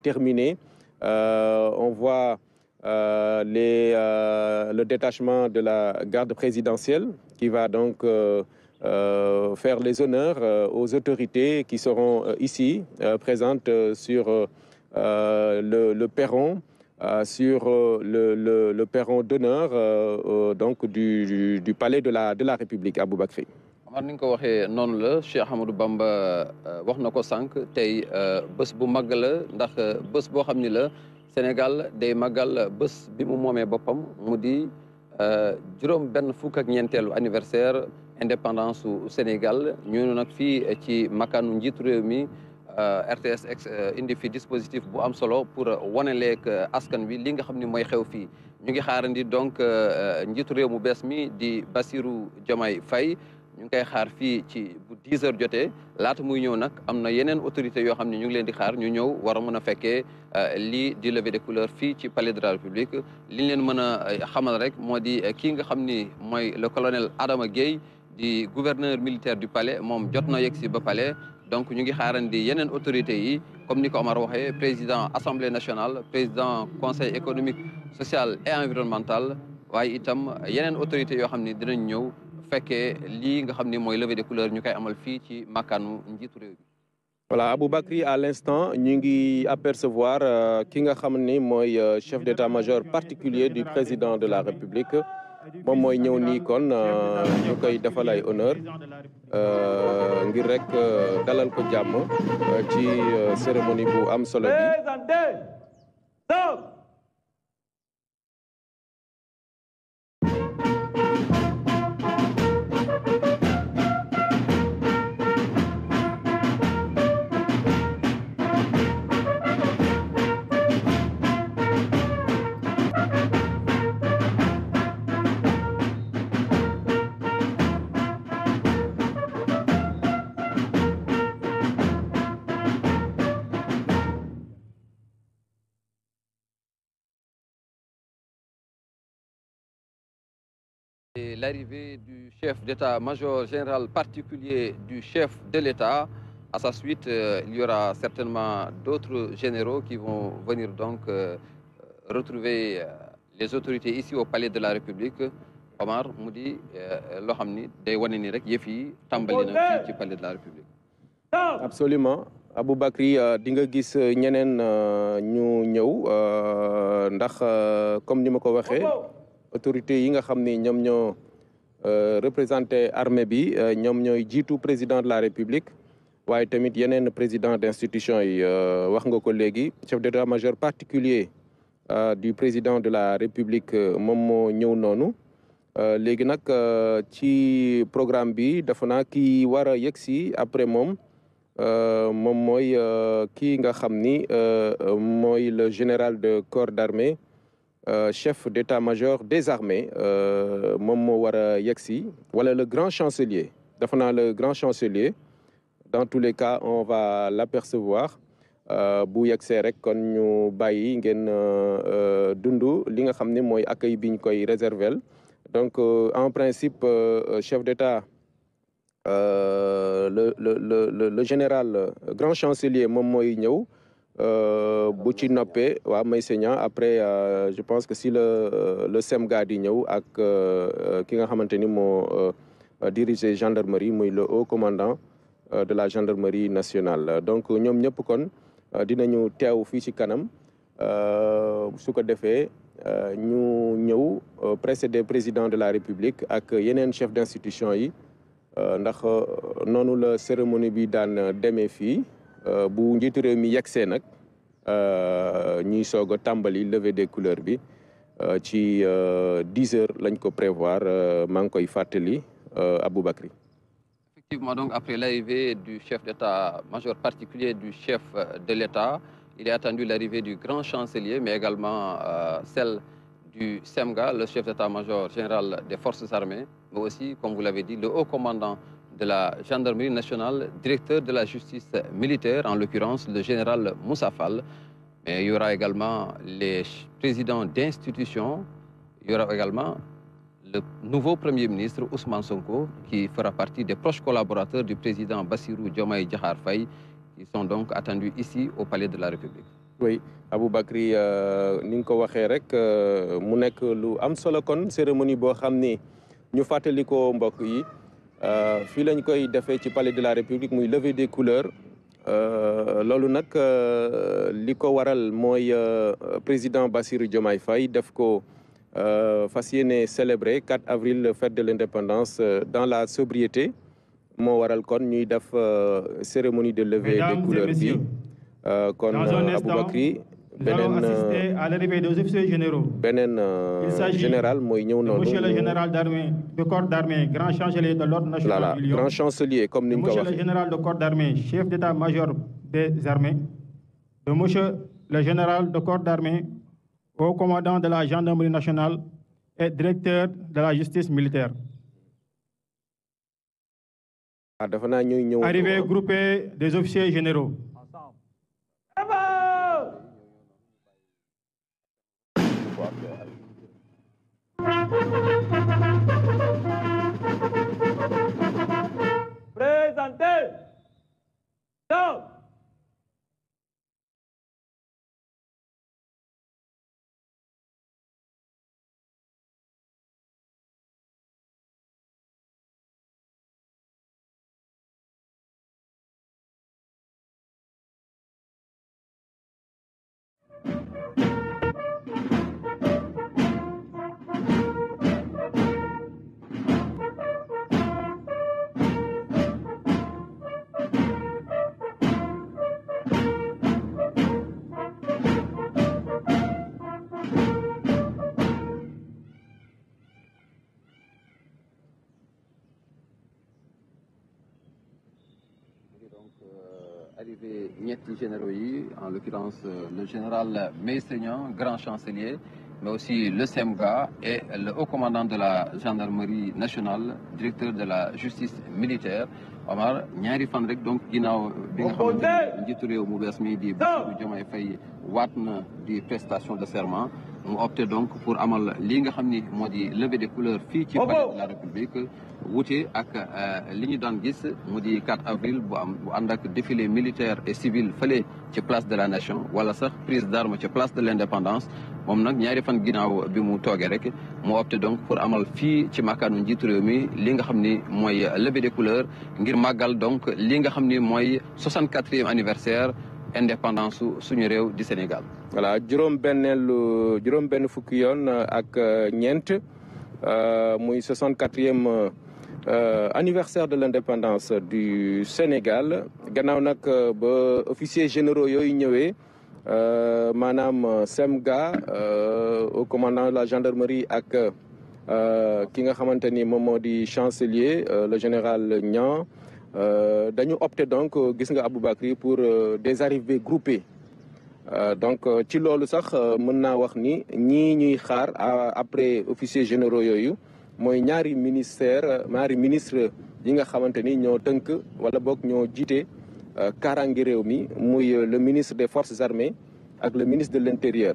terminée. On voit le détachement de la garde présidentielle qui va donc faire les honneurs aux autorités qui seront ici présentes sur le perron, sur le perron d'honneur donc du palais de la République à Aboubakri. Omar ni nga ko waxee noonu la Cheikh Ahmadou Bamba wax na ko sànq tey bés bu màgg la ndax bés boo xam ni la Sénégal day màggal bés bi mu moomee boppam mu di juróom benn fukk ak ñeenteelu anniversaire indépendance su Sénégal ñu nag fii ci makkaanu njiitu réew mi RTS indi fi dispositif bu am solo pour waneleeg askan wi li nga xam ni mooy xew fii ñu ngi xaarandi donc njiitu réew mu bees mi di Bassirou Diomaye Faye ñu ngi koy xaar fii ci bu 10 heures jotee laata muy ñëw nag am na yeneen autorités yoo xam ne ñu ngi leen di xaar ñu ñëw war a mën a fekkee lii di levée des couleurs fii ci palais de la République li ñu leen mën a xamal rek moo di kii nga xam ni mooy le colonel Adama Gueye di gouverneur militaire du palais moom jot na yegg si ba palais donc ñu ngi xaarandi yeneen autorités yi comme ni ko Omar waxee président assemblée nationale président conseil économique social et environnemental waaye itam yeneen autorités yoo xam ne dinañ ñëw fekkee lii nga xam ne mooy levée des couleurs ñu koy amal fii ci makkaanu njiitu réew bi. Voilà, Aboubakri, à l'instant ñu ngi apercevoir ki nga xam ni mooy chef d'état-major particulier du président de la République moom mooy ñëw nii kon ñu koy defal ay honneur ngir rek dalal ko jàmm ci cérémonie bu am solo bi. L'arrivée du chef d'état-major général particulier du chef de l'État. À sa suite, il y aura certainement d'autres généraux qui vont venir donc retrouver les autorités ici au palais de la République. Omar mu di loo xam ni day wane ni rek yëf yi tàmbali na fii ci palais de la République. Absolument. Aboubakri di nga gis ñeneen ñu ñëw ndax comme ni ma ko waxee autorités yi nga xam ni ñoom ñoo représenté armée bi ñoom ñooy jiitu président de la République waaye tamit yeneen président d'institution yi wax nga ko léegi chef d'état-major particulier du président de la République moom moo ñëw noonu léegi nag ci programme bi dafa naa ki war a yegsi après moom mooy kii nga xam ni mooy le général de corps d'armée chef d'état-major des armées moom moo war a yegsi wala le grand chancelier dafa naa le grand chancelier dans tous les cas on va l'apercevoir bu yegsee rek kon ñu bàyyi ngeen dund li nga xam ne mooy accueil bi ñu koy réserver donc en principe chef d'état le général grand chancelier moom mooy ñëw bu ci noppee waa may seignan après je pense que si le SEMGA di ñëw ak ki nga xamante ni moo diriger gendarmerie muy le haut commandant de la gendarmerie nationale donc ñoom ñëpp kon dinañu teew fii ci kanam su ko defee ñu ñëw précédé président de la République ak yeneen chef d'institution yi ndax noonu la cérémonie bi daan demee fii bu njiitu réew mi yegsee nag ñuy soog a tàmbali levée des couleurs bi ci 10 heures lañ ko prévoir maa ngi koy fàttali Aboubakri. Effectivement, donc après l'arrivée du chef d'état-major particulier du chef de l'État, il est attendu l'arrivée du grand chancelier, mais également celle du SEMGA, le chef d'état-major général des forces armées, mais aussi, comme vous l'avez dit, le haut commandant de la gendarmerie nationale, directeur de la justice militaire, en l'occurrence le général Moussa Fall. Mais il y aura également les présidents d'institutions, il y aura également le nouveau Premier ministre Ousmane Sonko, qui fera partie des proches collaborateurs du président Bassirou Diomaye Diakhar Faye, qui sont donc attendus ici au Palais de la République. oui Aboubacry ni nga ko waxee rek mu nekk lu am solo kon cérémonie boo xam ni ñu fàttali ko mbokk yi fii lañ koy defee ci palais de la République muy levée des couleurs loolu nag li ko waral mooy président Bassirou Diomaye Faye def ko fas yéene célébrer 4 avril fête de l'indépendance dans la sobriété moo waral kon ñuy def cérémonie de levée des couleurs bi kon Aboubacry assister à l'arrivée des officiers généraux. beneen général mooy ñëw noonu. Monsieur le général d'armée de corps d'armée, grand chancelier de l'ordre national. Voilà, grand chancelier comme ni ñu ko waxee. Monsieur le général de corps d'armée, chef d'état-major des armées. De monsieur le général de corps d'armée, haut commandant de la gendarmerie nationale et directeur de la justice militaire. dafa naa ñuy ñëw. Arrivée groupée des officiers généraux. Présentez. Stop. Arrivé ñetti généraux yi, en l'occurrence le général Meysegnan, grand chancelier, mais aussi le SEMGA et le haut commandant de la gendarmerie nationale, directeur de la justice militaire. Omar ñaari fan rek donc ginnaaw bi nga xamante ne njiitu réew mu bees mi di Bassirou Diomaye Faye waat na di prestation de serment mu opté donc pour amal lii nga xam ni moo di levée des couleurs fii ci palais de la République wuute ak li ñu daan gis mu di 4 avril bu ànd ak défilé militaire et civil fële ci place de la nation wala sax prise d'armes ci place de l'indépendance moom nag ñaari fan ginnaaw bi mu toogee rek mu opté donc pour amal fii ci makkaanu njiitu réew mi li nga xam ni mooy levée des couleurs ngir màggal donc li nga xam ni mooy 64e anniversaire indépendance suñu réew di Sénégal. voilà juróom benn fukki yoon ak ñeent muy 64e anniversaire de l'indépendance du Sénégal gannaaw nag ba officiers généraux yooyu ñëwee maanaam SEMGA au commandant de la gendarmerie ak ki nga xamante ni moom moo di chancelier le général Niang dañu opté donc gis nga Aboubacry pour des arrivées groupées donc ci loolu sax mën naa wax ni ñii ñuy xaar après officiers généraux yooyu mooy ñaari ministre yi nga xamante ni ñoo tënk wala boog ñoo jiite kaaraange réew mi muy le ministre des forces armées ak le ministre de l'intérieur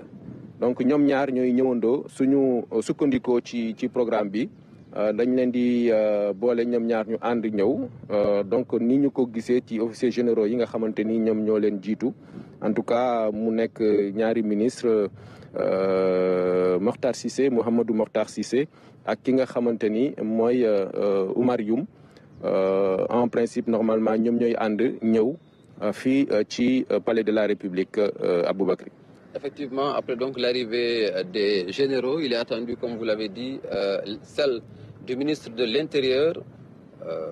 donc ñoom ñaar ñooy ñëwandoo suñu sukkandikoo ci programme bi dañ leen di boole ñoom ñaar ñu ànd ñëw donc ni ñu ko gisee ci officiers généraux yi nga xamante ni ñoom ñoo leen jiitu en tout cas mu nekk ñaari ministre Mokhtar Cissé Mouhamadou Mokhtar Cissé ak ki nga xamante ni mooy Oumar Youm en principe normalement ñoom ñooy ànd ñëw fii ci palais de la République Aboubacry. Effectivement, après donc l'arrivée des généraux, il est attendu, comme vous l'avez dit, celle du ministre de l'Intérieur,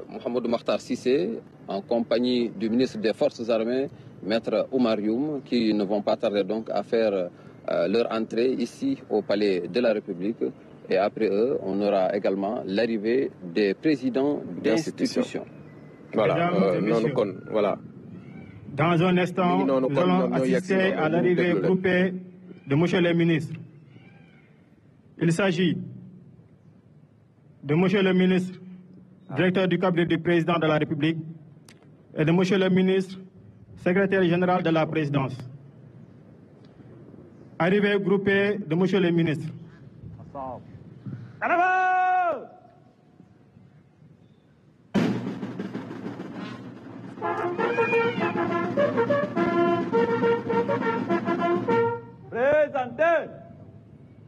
Mouhamadou Mokhtar Cissé, en compagnie du ministre des Forces armées, Maître Oumar Youm, qui ne vont pas tarder donc à faire leur entrée ici au palais de la République. Et après eux, on aura également l'arrivée des présidents d'institutions. Voilà, voilà. Dans un instant, nous allons assister à l'arrivée groupée de monsieur le ministre. Il s'agit de monsieur le ministre, directeur du cabinet du président de la République, et de monsieur le ministre, secrétaire général de la présidence. Arrivée groupée de monsieur le ministre.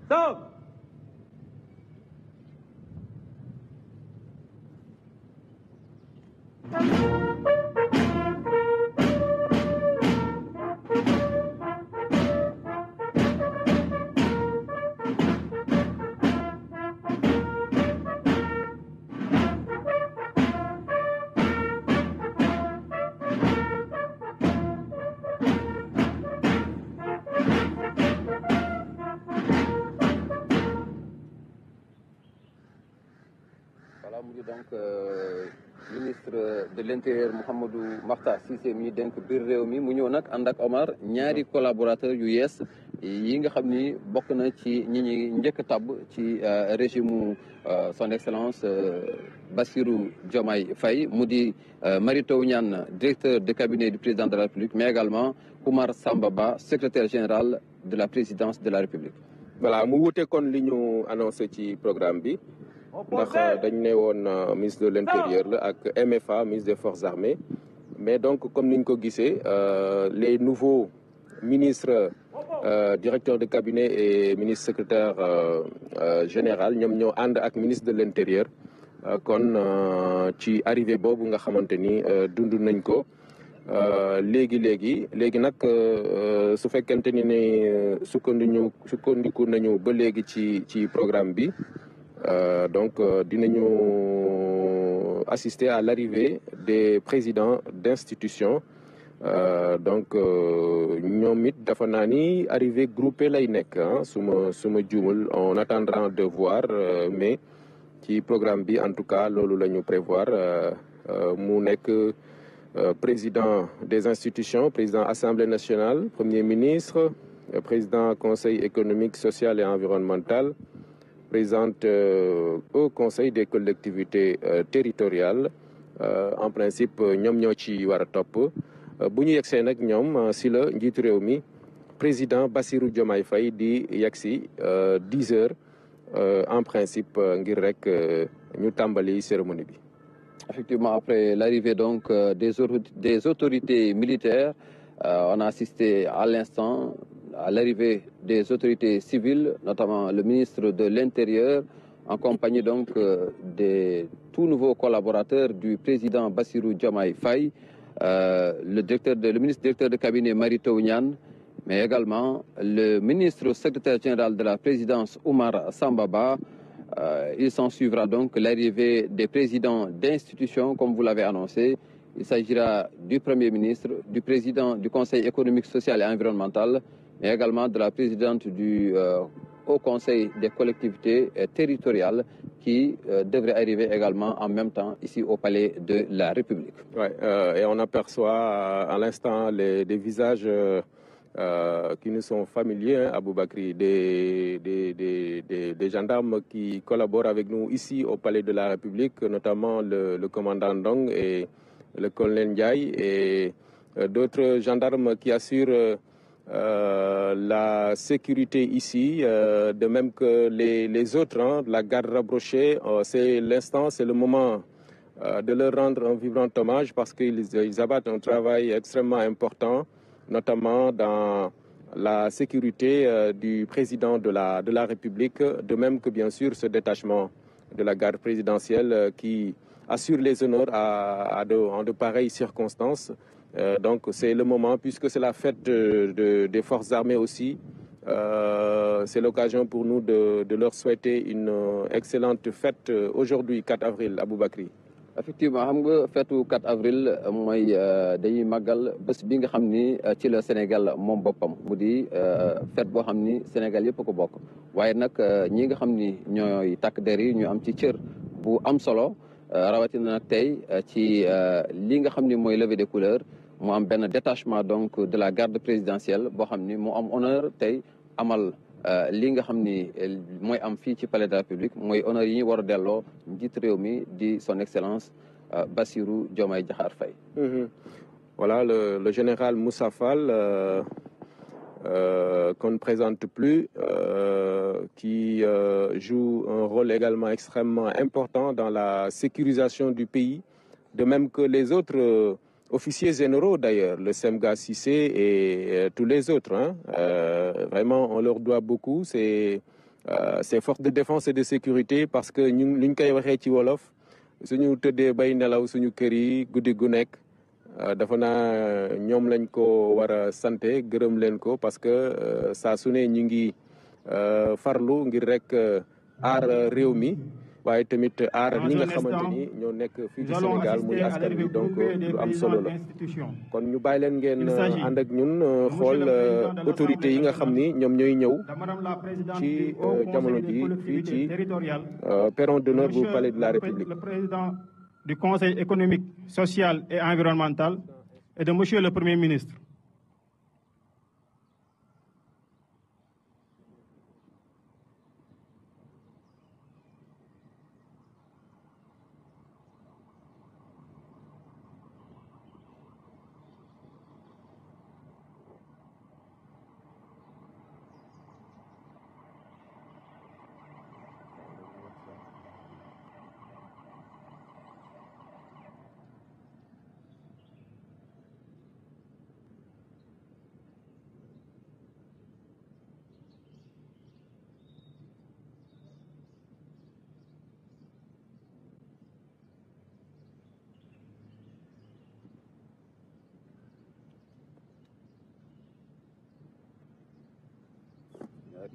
Stop. Voilà, mu ngi donc ministre de l'intérieur Mouhamadou Makhtar Cissé mi dénk biir réew mi mu ñëw nag ànd ak Omar ñaari collaborateur yu yees yi nga xam ni bokk na ci ñi ñi njëkk tabb ci régime son excellence Bassirou Diomaye Faye mu di Mary Teuw Niane directeur de cabinet du président de la République mais également Oumar Samba Ba secrétaire général de la présidence de la République. Voilà mu wute kon li ñu annoncé ci programme bi ndax dañ ne woon ministre de l'intérieur la ak MFA ministre des forces armées mais donc comme niñ ko gisee les nouveaux ministres directeurs de cabinet et ministre secrétaire général ñoom ñoo ànd ak ministre de l'intérieur kon ci arrivé boobu nga xamante ni dund nañ ko léegi nag su fekkente ni ne sukkandiku nañu ba léegi ci programme bi donc dinañu assister à l'arrivée des présidents d'institutions donc ñoom it dafa naa ni arrivée groupée lay nekk suma juumul on attendra de voir mais ci programme bi en tout cas loolu la ñu prévoir mu nekk président des institutions président Assemblée nationale premier ministre président conseil économique social et environnemental présidente au conseil des collectivités territoriales en principe ñoom ñoo ci war a topp bu ñu yegsee nag ñoom si la njiitu réew mi président Bassirou Diomaye Faye di yegsi 10 heures en principe ngir rek ñu tàmbali cérémonie bi. Effectivement, après l'arrivée donc des autorités militaires, on a assisté à l'instant à l'arrivée des autorités civiles, notamment le ministre de l'Intérieur, en compagnie donc des tout nouveaux collaborateurs du président Bassirou Diomaye Faye, le ministre directeur de cabinet Mary Teuw Niane, mais également le ministre secrétaire général de la présidence Oumar Samba Ba. Il s'en suivra donc l'arrivée des présidents d'institutions, comme vous l'avez annoncé. Il s'agira du Premier ministre, du président du Conseil économique, social et environnemental, mais également de la présidente du Haut Conseil des collectivités territoriales qui devrait arriver également en même temps ici au Palais de la République. Ouais, et on aperçoit à l'instant des visages qui nous sont familiers, Aboubakri, des gendarmes qui collaborent avec nous ici au Palais de la République, notamment le commandant Ndong et le colonel Ndiaye et d'autres gendarmes qui assurent la sécurité ici, de même que les autres, la garde rapprochée. C'est l'instant, c'est le moment de leur rendre un vibrant hommage parce qu'ils abattent un travail extrêmement important, notamment dans la sécurité du président de la République, de même que bien sûr ce détachement de la garde présidentielle qui assure les honneurs en de pareilles circonstances. Donc c'est le moment, puisque c'est la fête des forces armées aussi, c'est l'occasion pour nous de leur souhaiter une excellente fête aujourd'hui, 4 avril, Aboubakri. Effectivement xam nga feetu 4 avril mooy dañuy màggal bés bi nga xam ni ci la Sénégal moom boppam mu di fête boo xam ni Sénégal yëpp a ko bokk waaye nag ñi nga xam ni ñooy takk der yi ñu am ci cër bu am solo rawatina nag tey ci li nga xam ni mooy levée des couleurs mu am benn détachement donc de la garde présidentielle boo xam ni mu am honneur tey amal li nga xam ni mooy am fii ci palais de la République mooy honneur yi ñu war a delloo njiit réew mi di son excellence Bassirou Diomaye Diakhar Faye. Voilà le général Moussa Fall qu'on ne présente plus, qui joue un rôle également extrêmement important dans la sécurisation du pays, de même que les autres officiers généraux d'ailleurs, le Semga Cissé et tous les autres. Vraiment, on leur doit beaucoup. C'est ces forces de défense et de sécurité parce que ñu luñ koy waxee ci wolof suñu tëddee bay nelaw suñu kër yi guddi gu nekk dafa naa ñoom lañ ko war a santé gërëm leen ko parce que saa su ne ñu ngi farlu ngir rek aar réew mi waaye tamit aar ñi nga xamante ni ñoo nekk fii ci Sénégal muy askan bi donc lu am solo la kon ñu bàyyi leen ngeen ànd ak ñun xool autorités yi nga xam ni ñoom ñooy ñëw ci jamono ji fii ci perron d'honneur bu palais de la République. Le président du Conseil économique, social et environnemental et de Monsieur le Premier ministre.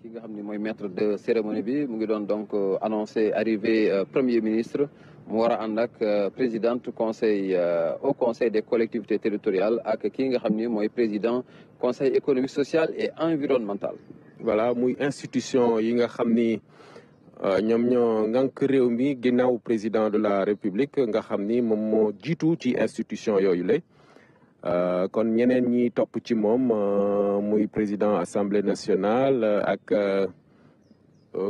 ki nga xam ni mooy maître de cérémonie bi mu ngi doon donc annoncé arrivée premier ministre mu war a ànd ak présidente conseil au conseil des collectivités territoriales ak ki nga xam ni mooy président conseil économique social et environnemental. voilà muy institution yi nga xam ni ñoom ñoo ngànk réew mi ginnaaw président de la république nga xam ni moom moo jiitu ci institution yooyu la. kon ñeneen ñi topp ci moom muy président assemblée nationale ak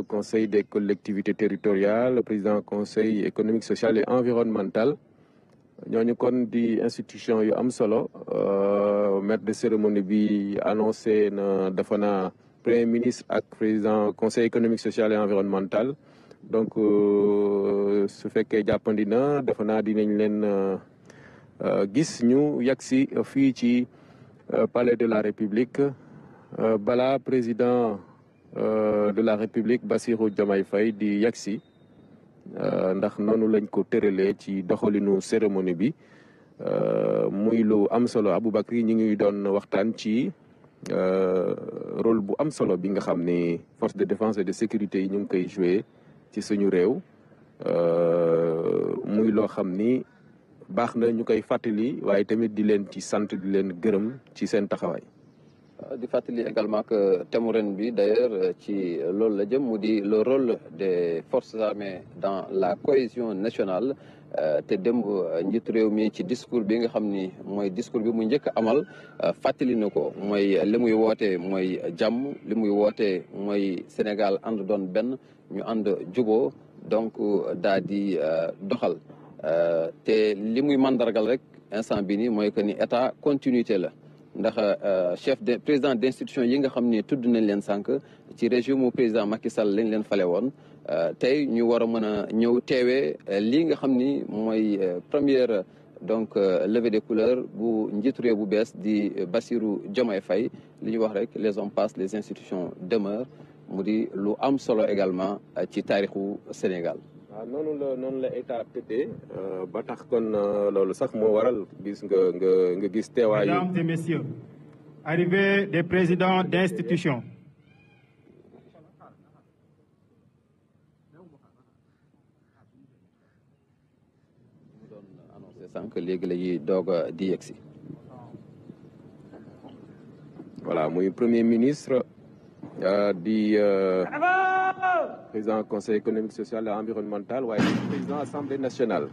conseil des collectivités territoriales président conseil économique social et environnemental ñooñu kon di institution yu am solo maître de cérémonie bi annoncé na dafa na premier ministre ak président conseil économique social et environnemental donc su fekkee jàppandi na dafa naa dinañ leen gis ñu yegsi fii ci palais de la République balaa président de la République Bassirou Diomaye Faye di yegsi ndax noonu lañ ko tëralee ci doxalinu cérémonie bi muy lu am solo Aboubacry ñu ngi doon waxtaan ci rôle bu am solo bi nga xam ne force de défense et de sécurité yi ñu ngi koy joué ci suñu réew muy loo xam ni baax na ñu koy fàttali waaye tamit di leen ci sant di leen gërëm ci seen taxawaay. di fàttali également que thème ren bi d'ailleurs ci loolu la jëm mu di le rôle des forces armées dans la cohésion nationale te démb njiitu réew mi ci discours bi nga xam ni mooy discours bi mu njëkk amal fàttali na ko mooy li muy woote mooy jàmm li muy woote mooy Sénégal ànd doon benn ñu ànd juboo donc daa di doxal. te li muy mandargal rek instant bi nii mooy que ni état continuité la ndax chef de président d'institution yi nga xam ni tudd nañ leen sànq ci régime mu président Macky Sall lañ leen fale woon tey ñu war a mën a ñëw teewee lii nga xam ni mooy première donc levée des couleurs bu njiitu réew bu bees di Bassirou Diomaye Faye li ñu wax rek les hommes passent les institutions demeurent mu di lu am solo également ci taarixu Sénégal. waaw noonu la état tëddee ba tax kon loolu sax moo waral gis nga gis teewaayu. Mesdames et messieurs, arrivée des présidents d'institutions. mu doon annoncé sànq léegi la ñuy doog a di yegsi. voilà muy premier ministre di. président conseil économique social et environnemental waaye président assemblée nationale.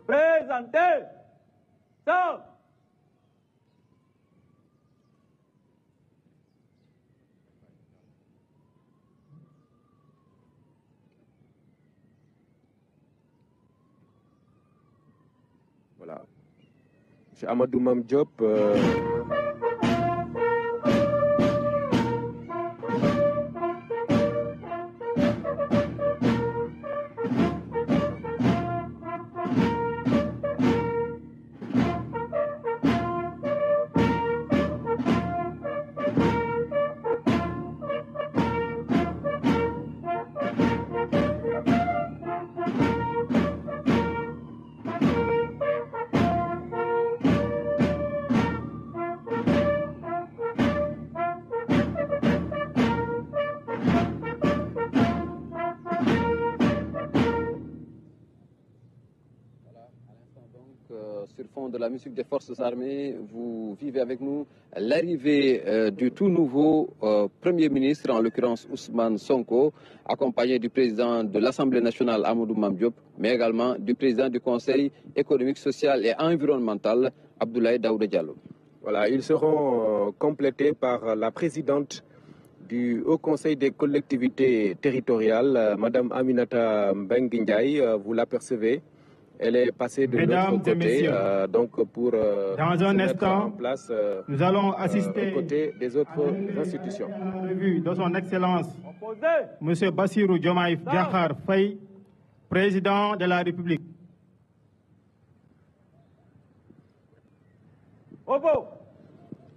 Présentez. Stop. voilà monsieur Amadou Mame Diop. sur fond de la musique des forces armées, vous vivez avec nous l'arrivée du tout nouveau Premier ministre, en l'occurrence Ousmane Sonko, accompagné du président de l'Assemblée nationale Amadou Mame Diop, mais également du président du Conseil économique, social et environnemental Abdoulaye Daouda Diallo. Voilà, ils seront complétés par la présidente du Haut Conseil des collectivités territoriales, Madame Aminata Mbengue Ndiaye, vous l'apercevez. Elle est passée de l'autre côté, donc pour dans un instant, en place, nous allons assister aux côtés des autres institutions. À la revue de son Excellence, Monsieur Bassirou Diomaye Diakhar Faye, président de la République.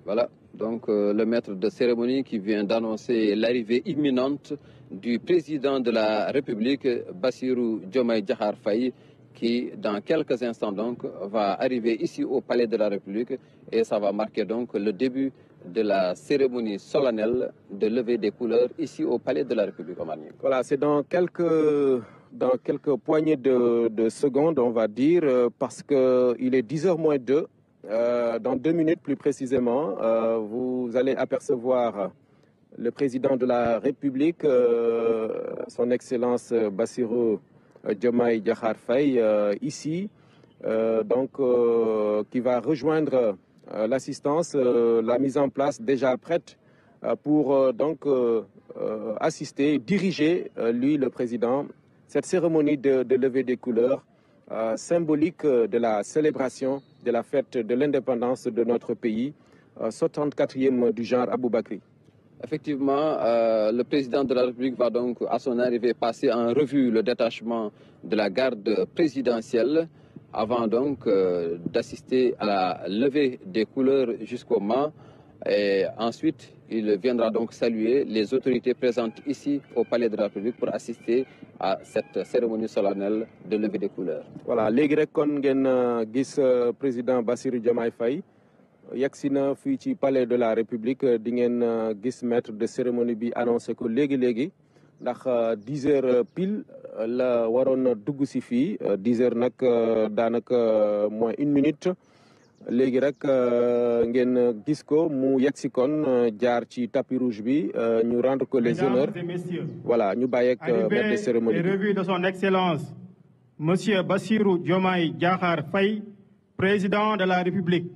Voilà, donc le maître de cérémonie qui vient d'annoncer l'arrivée imminente du président de la République, Bassirou Diomaye Diakhar Faye, qui dans quelques instants donc va arriver ici au Palais de la République, et ça va marquer donc le début de la cérémonie solennelle de levée des couleurs ici au Palais de la République. Voilà, c'est dans quelques poignées de secondes, on va dire, parce qu'il est 10h moins 2. Dans 2 minutes plus précisément, vous allez apercevoir le président de la République, son Excellence Bassirou Diomaye Diakhar Faye, ici, qui va rejoindre l'assistance, la mise en place déjà prête pour assister, diriger, lui le président, cette cérémonie de levée des couleurs symbolique de la célébration de la fête de l'indépendance de notre pays, 64e du genre Aboubakri. Effectivement, le président de la République va donc à son arrivée passer en revue le détachement de la garde présidentielle avant donc d'assister à la levée des couleurs jusqu'au mât. Et ensuite, il viendra donc saluer les autorités présentes ici au Palais de la République pour assister à cette cérémonie solennelle de levée des couleurs. Voilà, léegi rek kon ngeen gis président Bassirou Diomaye Faye yegsi na fii ci Palais de la République, di ngeen gis maître de cérémonie bi annoncé ko léegi ndax 10h pile la waroon dugg si fii 10h nag daanaka moins 1 minute. Léegi rek ngeen gis ko mu yegsi kon jaar ci tapis rouge bi ñu rendre ko les honneurs. Voilà, ñu bàyyi ak maître de cérémonie. Revue de son Excellence Monsieur Bassirou Diomaye Diakhar Faye, président de la République.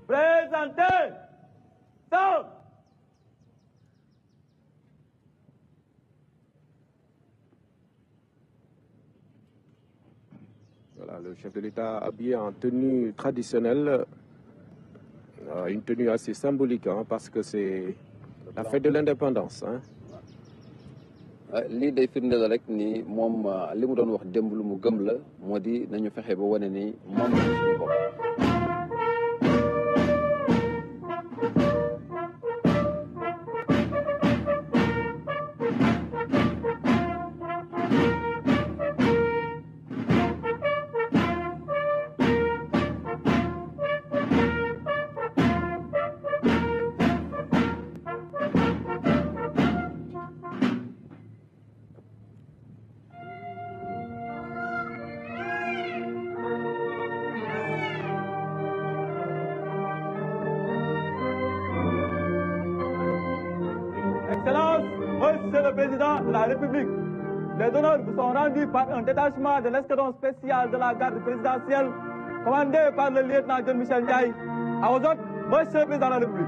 Présentez. Stop. Voilà, le chef de l'État habillé en tenue traditionnelle, une tenue assez symbolique, hein, parce que c'est la fête de l'indépendance. Hein. lii day firndeel rek ni moom li mu doon wax démb lu mu gëm la moo di nañu fexe ba wane ni moom la suñu bopp. Excellence, Monsieur le Président de la République, les honneurs vous sont rendus par un détachement de l'escadron spécial de la garde présidentielle commandé par le lieutenant Jean-Michel Ndiaye. À vos ordres, Monsieur le Président de la République.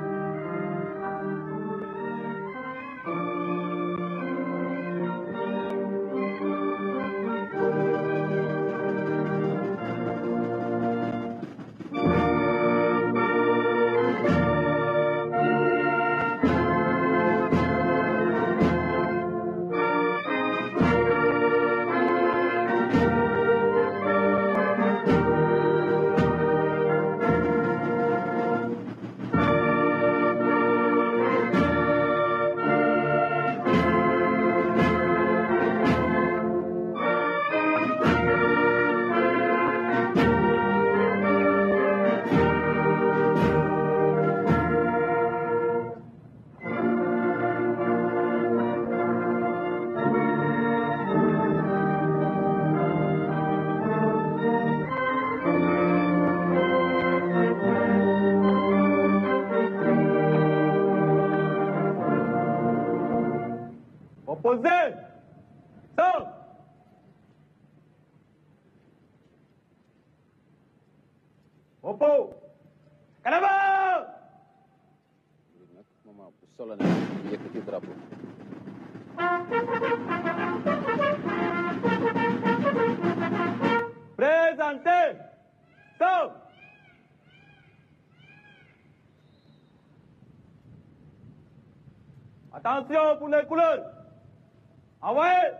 Opposé. Stop. Oppo. Canada. Présenté. Stop. Attention pour les couleurs. Envoyez.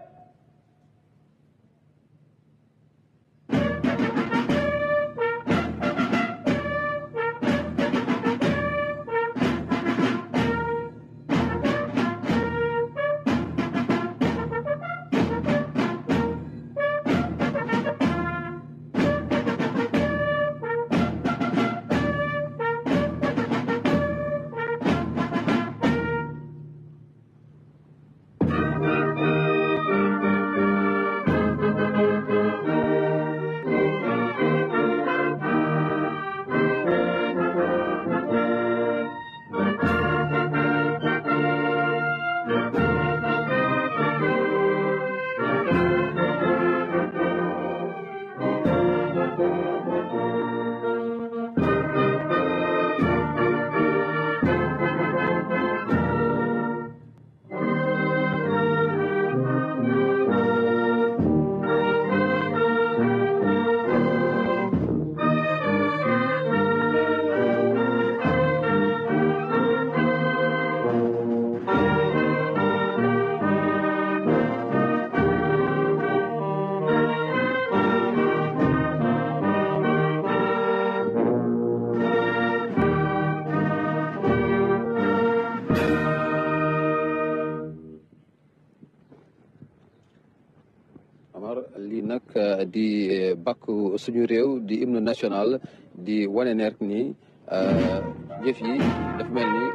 lii nag di bàkku suñu réew di hymne national di wane ne rek ni jëf yi dafa mel ni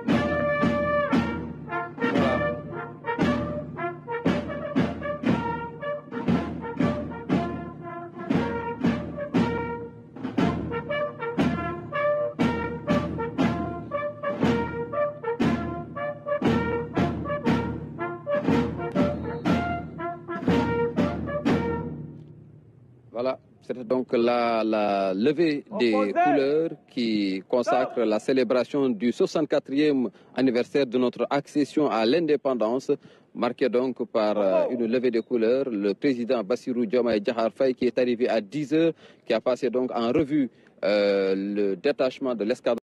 Voilà, c'était donc la levée des couleurs qui consacre la célébration du 64e anniversaire de notre accession à l'indépendance, marquée donc par une levée des couleurs. Le président Bassirou Diomaye Diakhar Faye qui est arrivé à 10 h, qui a passé donc en revue le détachement de l'escadron.